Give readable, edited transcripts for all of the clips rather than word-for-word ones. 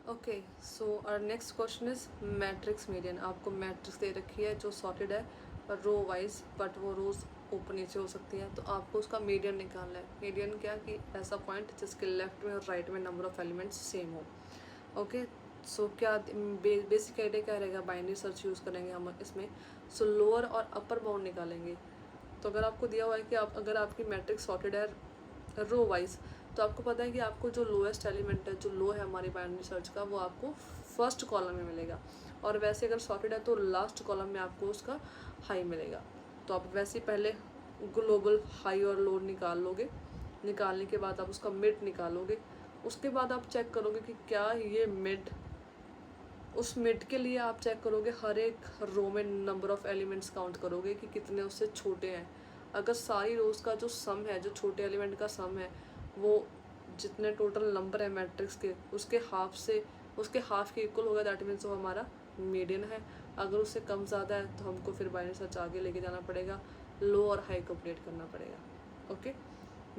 Okay, so our next question is matrix median. आपको matrix दे रखी है जो सॉर्टेड है रो वाइज, बट वो रोज ऊपर नीचे हो सकती है, तो आपको उसका मीडियन निकालना है। मीडियन क्या कि ऐसा पॉइंट जिसके लेफ्ट में और राइट में नंबर ऑफ एलिमेंट्स सेम हो। ओके, सो क्या बेसिक आइडिया क्या रहेगा, बाइनरी सर्च यूज़ करेंगे हम इसमें। सो लोअर और अपर बाउंड निकालेंगे। तो अगर आपको दिया हुआ है कि अगर आपकी मैट्रिक्स सॉर्टेड है रो वाइज, तो आपको पता है कि आपको जो लोएस्ट एलिमेंट है, जो लो है हमारी बाइनरी सर्च का, वो आपको फर्स्ट कॉलम में मिलेगा। और वैसे अगर सॉर्टेड है तो लास्ट कॉलम में आपको उसका हाई मिलेगा। तो आप वैसे पहले ग्लोबल हाई और लो निकाल लोगे। निकालने के बाद आप उसका मिड निकालोगे। उसके बाद आप चेक करोगे कि क्या ये मिड, उस मिड के लिए आप चेक करोगे हर एक रो में नंबर ऑफ एलिमेंट्स काउंट करोगे कि कितने उससे छोटे हैं। अगर सारी रोज का जो सम है, जो छोटे एलिमेंट का सम है, वो जितने टोटल नंबर है मैट्रिक्स के उसके हाफ के इक्वल होगा, दैट मीन्स वो हमारा मीडियन है। अगर उससे कम ज़्यादा है तो हमको फिर बाइनरी सर्च आगे लेके जाना पड़ेगा, लो और हाई को अपडेट करना पड़ेगा। Okay,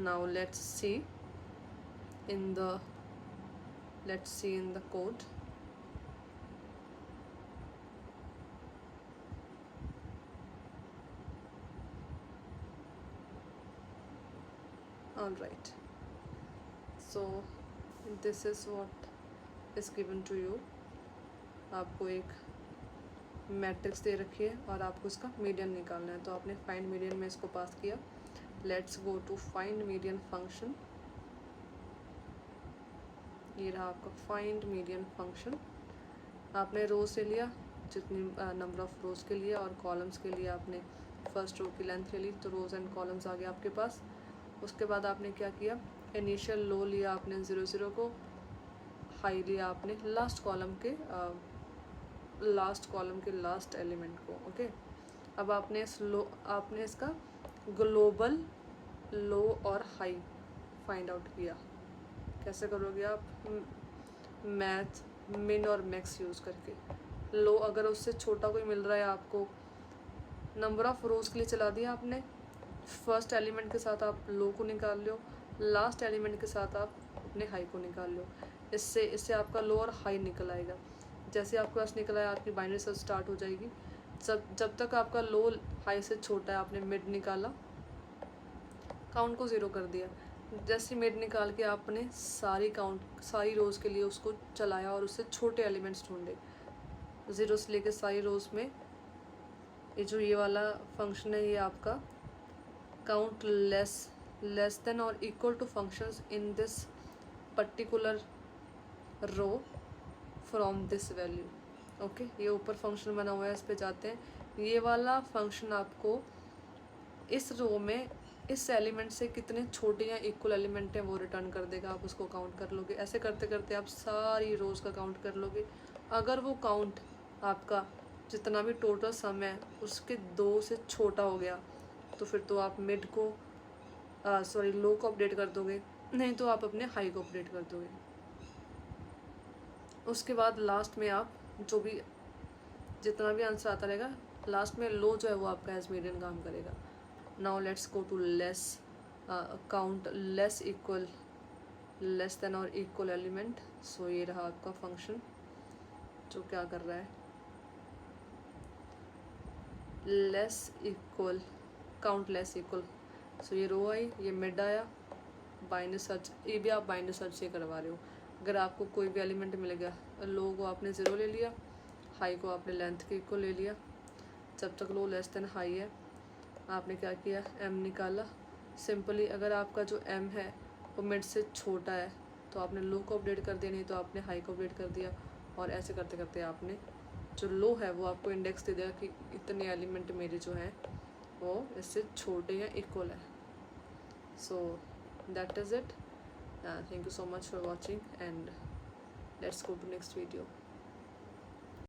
now let's see in the code. All right, so this is what is given to you। आपको एक मैट्रिक्स दे रखी है और आपको इसका मीडियन निकालना है। तो आपने फाइंड मीडियन में इसको पास किया। Let's go to find median function. ये रहा आपका फाइंड मीडियन फंक्शन। आपने रोज से लिया जितनी नंबर ऑफ रोज के लिए, और कॉलम्स के लिए आपने फर्स्ट रो की लेंथ ले ली, तो रोज एंड कॉलम्स आ गए आपके पास। उसके बाद आपने क्या किया, इनिशियल लो लिया आपने 0 0 को, हाई लिया आपने लास्ट कॉलम के लास्ट एलिमेंट को। ओके, अब आपने इसका ग्लोबल लो और हाई फाइंड आउट किया। कैसे करोगे आप, मैथ मिन और मैक्स यूज़ करके। लो अगर उससे छोटा कोई मिल रहा है आपको, नंबर ऑफ रोज के लिए चला दिया आपने, फर्स्ट एलिमेंट के साथ आप लो को निकाल लो, लास्ट एलिमेंट के साथ आप अपने हाई को निकाल लो। इससे आपका लो और हाई निकल आएगा। जैसे आपके पास निकला है, आपकी बाइनरी सर्च स्टार्ट हो जाएगी। जब तक आपका लो हाई से छोटा है, आपने मिड निकाला, काउंट को 0 कर दिया। जैसे मिड निकाल के आपने सारी रोज के लिए उसको चलाया और उससे छोटे एलिमेंट्स ढूंढे 0 से लेके सारी रोज में। ये वाला फंक्शन है, ये आपका count less than or equal to functions in this particular row from this value. Okay, ये ऊपर फंक्शन बना हुआ है, इस पे जाते हैं। ये वाला फंक्शन आपको इस रो में इस एलिमेंट से कितने छोटे या इक्वल एलिमेंट हैं वो रिटर्न कर देगा। आप उसको काउंट कर लोगे। ऐसे करते करते आप सारी रोज का काउंट कर लोगे। अगर वो काउंट आपका जितना भी टोटल सम है उसके 2 से छोटा हो गया, तो फिर तो आप मिड को लो को अपडेट कर दोगे, नहीं तो आप अपने हाई को अपडेट कर दोगे। उसके बाद लास्ट में आप जो भी जितना भी आंसर आता रहेगा, लास्ट में लो जो है वो आपका एज मीडियन काम करेगा। Now let's go to count less than or equal element. So ये रहा आपका फंक्शन जो क्या कर रहा है, काउंट लेस इक्वल। सो ये रो आई, ये मिड आया, बाइनरी सर्च, ये भी आप बाइनरी सर्च से करवा रहे हो। अगर आपको कोई भी एलिमेंट मिलेगा, लो को आपने 0 ले लिया, हाई को आपने लेंथ के इक्वल ले लिया। जब तक लो लेस देन हाई है, आपने क्या किया, एम निकाला सिंपली। अगर आपका जो एम है वो मिड से छोटा है तो आपने लो को अपडेट कर दिया, नहीं तो आपने हाई को अपडेट कर दिया। और ऐसे करते करते आपने जो लो है वो आपको इंडेक्स दे देगा कि इतने एलिमेंट मेरे जो हैं वो इससे छोटे या इक्वल है। So that is it. Thank you so much for watching, and let's go to next video.